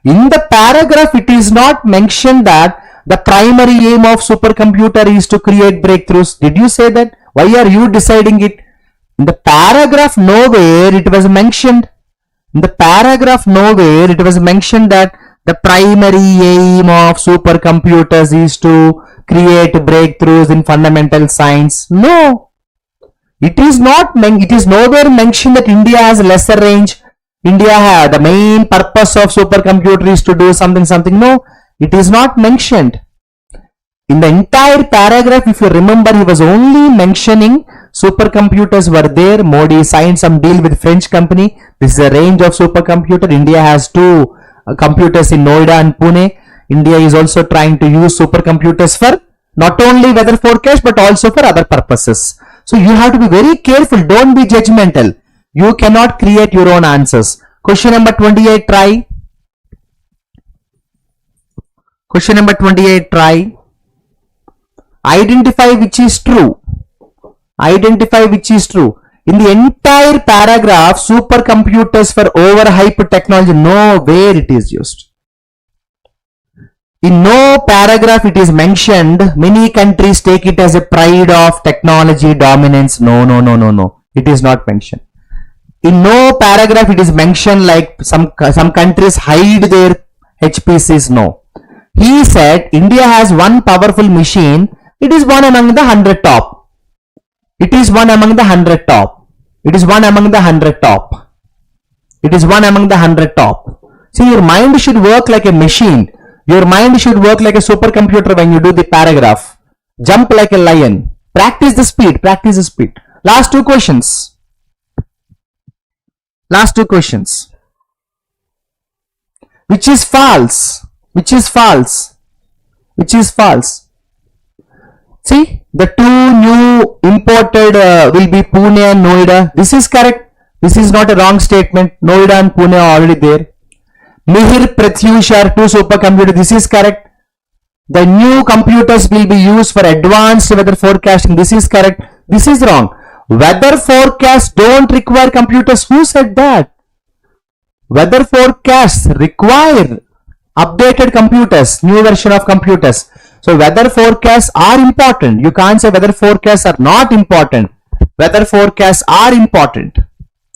In the paragraph, it is not mentioned that the primary aim of supercomputer is to create breakthroughs. Did you say that? Why are you deciding it? In the paragraph, nowhere it was mentioned. In the paragraph, nowhere it was mentioned that the primary aim of supercomputers is to create breakthroughs in fundamental science. No. It is not. It is nowhere mentioned that India has lesser range. India has the main purpose of supercomputer is to do something. No, it is not mentioned. In the entire paragraph, if you remember, he was only mentioning supercomputers were there. Modi signed some deal with French company. This is a range of supercomputer. India has 2 computers in Noida and Pune. India is also trying to use supercomputers for not only weather forecast but also for other purposes. So you have to be very careful. Don't be judgmental. You cannot create your own answers. Question number 28, try. Question number 28, try. Identify which is true. Identify which is true. In the entire paragraph, supercomputers for overhyped technology, nowhere it is used. In no paragraph it is mentioned. Many countries take it as a pride of technology dominance. No. It is not mentioned. In no paragraph it is mentioned like some countries hide their HPCs. No. He said India has one powerful machine. It is one among the 100 top. It is one among the 100 top. It is one among the 100 top. It is one among the 100 top. See, your mind should work like a machine. Your mind should work like a supercomputer when you do the paragraph. Jump like a lion. Practice the speed. Practice the speed. Last 2 questions. Last 2 questions. Which is false? Which is false? Which is false? See, the 2 new imported will be Pune and Noida. This is correct. This is not a wrong statement. Noida and Pune are already there. Mihir, Pratyush are 2 supercomputers. This is correct. The new computers will be used for advanced weather forecasting. This is correct. This is wrong. Weather forecasts don't require computers. Who said that? Weather forecasts require updated computers, new version of computers. So weather forecasts are important. You can't say weather forecasts are not important. Weather forecasts are important.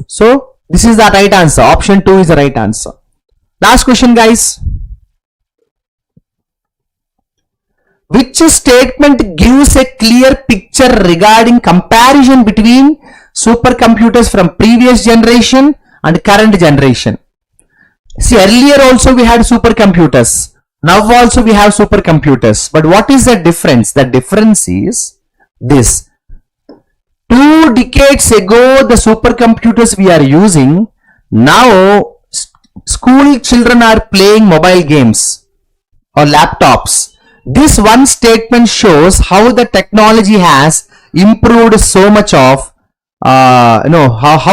So this is the right answer. Option 2 is the right answer. Last question, guys. Which statement gives a clear picture regarding comparison between supercomputers from previous generation and current generation? See, earlier also we had supercomputers. Now also we have supercomputers. But what is the difference? The difference is this. 2 decades ago, the supercomputers we are using, now school children are playing mobile games or laptops. This one statement shows how the technology has improved so much of, how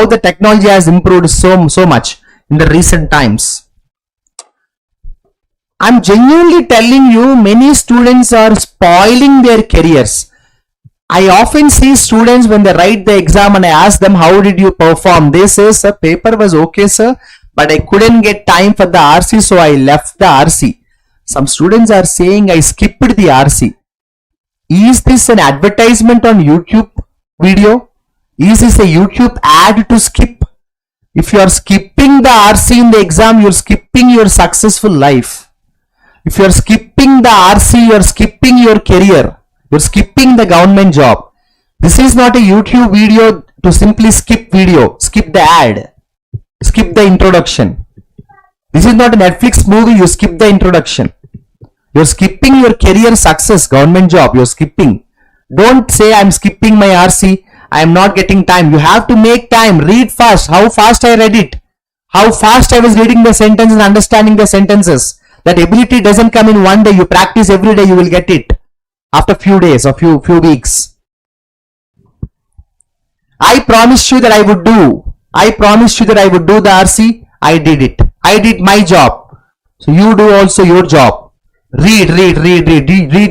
the technology has improved so much in the recent times. I'm genuinely telling you, many students are spoiling their careers. I often see students when they write the exam and I ask them, how did you perform? They say, sir, paper was okay, sir, but I couldn't get time for the RC, so I left the RC. Some students are saying, I skipped the RC. Is this an advertisement on YouTube video? Is this a YouTube ad to skip? If you are skipping the RC in the exam, you are skipping your successful life. If you are skipping the RC, you are skipping your career. You're skipping the government job. This is not a YouTube video to simply skip video, skip the ad, skip the introduction. This is not a Netflix movie, you skip the introduction. You're skipping your career success, government job, you're skipping. Don't say I'm skipping my RC, I'm not getting time. You have to make time, read fast. How fast I read it, how fast I was reading the sentence and understanding the sentences. That ability doesn't come in one day, you practice every day, you will get it. After few days or few weeks. I promised you that I would do. I promised you that I would do the RC. I did it. I did my job. So you do also your job. Read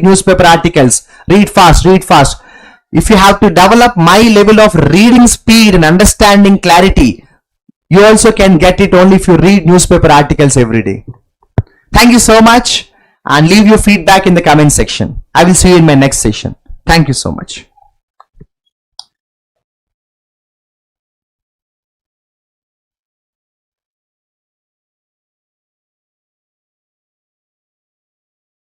newspaper articles. Read fast. If you have to develop my level of reading speed and understanding clarity, you also can get it only if you read newspaper articles every day. Thank you so much. And leave your feedback in the comment section. I will see you in my next session. Thank you so much.